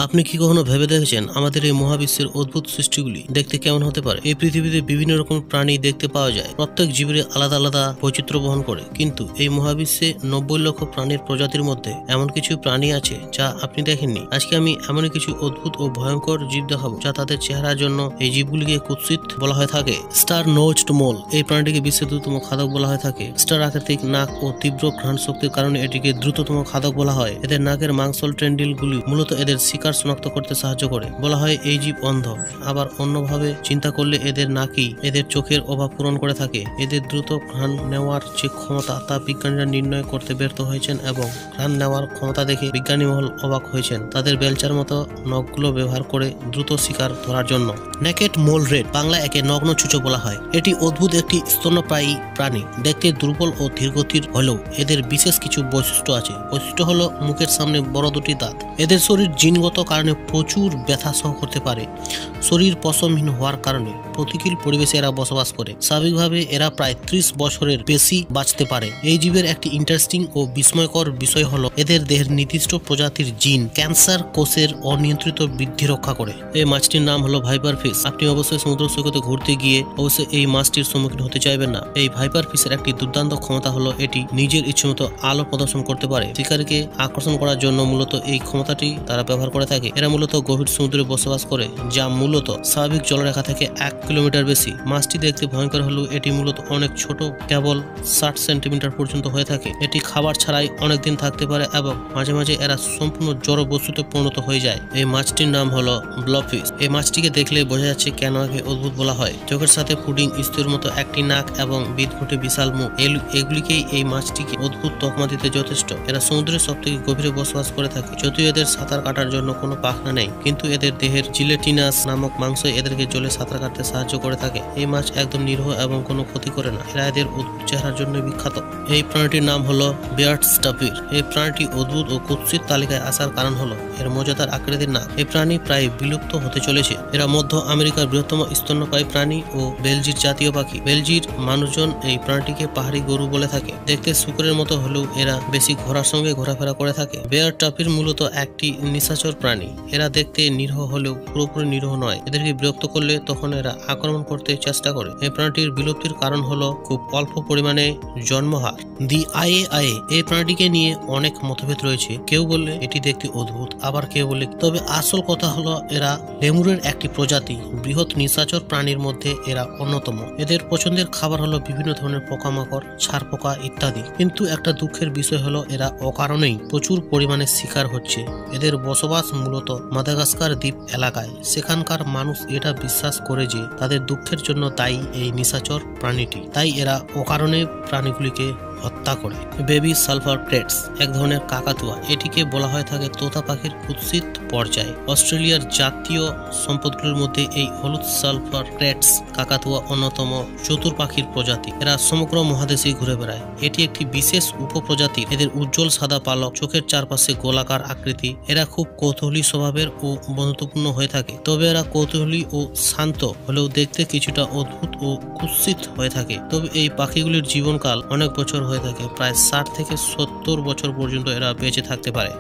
আপনি কি কখনো ভেবে দেখেছেন আমাদের এই মহাবিশ্বের অদ্ভুত সৃষ্টিগুলি দেখতে কেমন হতে পারে? এই পৃথিবীতে বিভিন্ন রকম প্রাণী দেখতে পাওয়া যায়, প্রত্যেক জীবের আলাদা আলাদা বৈচিত্র্য বহন করে। কিন্তু এই মহাবিশ্বে 90 লক্ষ প্রাণীর প্রজাতির মধ্যে এমন কিছু প্রাণী আছে যা আপনি দেখেননি। আজকে আমি এমনই কিছু অদ্ভুত ও ভয়ঙ্কর জীব দেখাবো যা তাদের চেহারার জন্য এই জীবগুলিকে কুৎসিত বলা হয়ে থাকে। স্টার নোজড মোল এই প্রাণীটিকে বিশ্বের দ্রুততম খাদক বলা হয়ে থাকে। স্টার আকৃতিক নাক ও তীব্র ঘ্রাণ শক্তির কারণে এটিকে দ্রুততম খাদক বলা হয়। এদের নাকের মাংসল টেন্ডিলগুলি মূলত এদের শিকার শনাক্ত করতে সাহায্য করে। বলা হয় এই জীব অন্ধ, আবার অন্যভাবে চিন্তা করলে এদের নাকই এদের চোখের অভাব পূরণ করে থাকে। এদের দ্রুত ঘ্রাণ নেওয়ার যে ক্ষমতা তা বিজ্ঞানীরা নির্ণয় করতে ব্যর্থ হয়েছেন এবং ঘ্রাণ নেওয়ার ক্ষমতা দেখে বিজ্ঞানী মহল অবাক হয়েছেন তাদের বেলচার মতো নখগুলো ব্যবহার করে দ্রুত শিকার ধরার জন্য। নেকেড মোল রেড, বাংলা একে নগ্ন ছুঁচো বলা হয়। এটি অদ্ভুত একটি স্তন্যপায়ী প্রাণী। দেখতে দুর্বল ও ধীরগতির হলেও এদের বিশেষ কিছু বৈশিষ্ট্য আছে। বৈশিষ্ট্য হলো মুখের সামনে বড় দুটি দাঁত। এদের শরীর জিনগত কারণে প্রচুর ব্যথা সহ করতে পারে। শরীর পশমহীন হওয়ার কারণে প্রতিকূল পরিবেশে এরা বসবাস করে। স্বাভাবিকভাবে এরা প্রায় 30 বছরের বেশি বাঁচতে পারে। এই জীবের একটি ইন্টারেস্টিং ও বিস্ময়কর বিষয় হলো এদের দেহের নির্দিষ্ট প্রজাতির জিন ক্যান্সার কোষের অনিয়ন্ত্রিত বৃদ্ধি রক্ষা করে। এই মাছটির নাম হলো ভাইপার ফিশ। আপনি অবশ্যই সমুদ্র সৈকতে ঘুরতে গিয়ে অবশ্যই এই মাছটির সম্মুখীন হতে চাইবেন না। এই ভাইপার ফিশের একটি দুর্দান্ত ক্ষমতা হলো এটি নিজের ইচ্ছেমতো আলো প্রদর্শন করতে পারে। শিকারীকে আকর্ষণ করার জন্য মূলত এই ক্ষমতাটি তারা ব্যবহার করে থাকে। এরা মূলত গভীর সমুদ্রে বসবাস করে, যা মূলত স্বাভাবিক জলরেখা থেকে 1 কিলোমিটার বেশি। মাছটি দেখতে ভয়ঙ্কর হলেও এটি মূলত অনেক ছোট, কেবল 60 সেন্টিমিটার পর্যন্ত হয়ে থাকে। এটি খাবার ছাড়াই অনেক দিন থাকতে পারে এবং মাঝে মাঝে এরা সম্পূর্ণ জড় বস্তুতে পরিণত হয়ে যায়। এই মাছটির নাম হলো ব্লবফিশ। এই মাছটিকে দেখলে বোঝা যাচ্ছে কেন একে অদ্ভুত বলা হয়। চোখের সাথে পুডিং স্তূর মতো একটি নাক এবং বিদঘুটে বিশাল মুখ, এগুলিকেই এই মাছটিকে অদ্ভুত তকমা দিতে যথেষ্ট। এরা সমুদ্রের সবথেকে গভীরে বসবাস করে থাকে। যদিও এদের সাঁতার কাটার জন্য কোনো পাখনা নেই, কিন্তু এদের দেহের জিলেটিনাস নামক মাংস এদেরকে জলে সাঁতার কাটতে সাহায্য করে থাকে। এই মাছ একদম নিরীহ এবং কোনো ক্ষতি করে না। এরা এদের অদ্ভুত চেহারার জন্য বিখ্যাত। এই প্রাণীটির নাম হলো বিয়ার্ডস টাপির। এই প্রাণীটি অদ্ভুত ও কুৎসিত তালিকায় আসার কারণ হলো এর মজাদার আকৃতির নাক। এই প্রাণী প্রায় বিলুপ্ত হতে চলেছে। এরা মধ্য আমেরিকার বৃহত্তম স্তন্যপায়ী প্রাণী ও বেলজির জাতীয় পাখি। বেলজির মানুষজন এই প্রাণীটিকে পাহাড়ি গরু বলে থাকে। দেখতে শুকরের মতো হলেও এরা বেশি ঘোড়ার সঙ্গে ঘোরাফেরা করে থাকে। বেয়ার টাপির মূলত একটি নিশাচর প্রাণী। এরা দেখতে নিরীহ হলেও পুরোপুরি নিরীহ নয়। এদেরকে বিরক্ত করলে তখন এরা আক্রমণ করতে চেষ্টা করে। এই প্রাণীটির বিলুপ্তির কারণ হলো খুব অল্প পরিমাণে জন্মহার। দি আইএআই এই প্রাণীটিকে নিয়ে অনেক মতভেদ রয়েছে। কেউ বললে এটি দেখতে অদ্ভুত, আবার কেউ বলে। তবে আসল কথা হলো এরা লেমুরের একটি প্রজাতি। বৃহৎ নিশাচর প্রাণীর মধ্যে এরা অন্যতম। এদের পছন্দের খাবার হলো বিভিন্ন ধরনের পোকামাকড়, ছারপোকা ইত্যাদি। কিন্তু একটা দুঃখের বিষয় হলো এরা অকারণেই প্রচুর পরিমাণে শিকার হচ্ছে। এদের বসবাস মূলত মাদাগাস্কার দ্বীপ এলাকায়। সেখানকার মানুষ এটা বিশ্বাস করে যে তাদের দুঃখের জন্য দায়ী এই নিশাচর প্রাণীটি, তাই এরা অকারণে প্রাণীগুলিকে হত্যা করে। বেবি সালফার ক্রেটস এক ধরনের কাকাতুয়া। এটিকে বলা হয়ে থাকে তোতা পাখির কুৎসিত পর্যায়ে। অস্ট্রেলিয়ার জাতীয় সম্পদগুলির মধ্যে এই হলুদ সালফার ক্রেটস কাকাতুয়া অন্যতম চতুর পাখির প্রজাতি। এরা সমগ্র মহাদেশেই ঘুরে বেড়ায়। এটি একটি বিশেষ উপপ্রজাতি। এদের উজ্জ্বল সাদা পালক, চোখের চারপাশে গোলাকার আকৃতি। এরা খুব কৌতূহলী স্বভাবের ও বন্ধুত্বপূর্ণ হয়ে থাকে। তবে এরা কৌতূহলী ও শান্ত হলেও দেখতে কিছুটা অদ্ভুত ও কুৎসিত হয়ে থাকে। তবে এই পাখিগুলির জীবনকাল অনেক বছর হয়ে থাকে। প্রায় 60 থেকে 70 বছর পর্যন্ত এরা বেঁচে থাকতে পারে।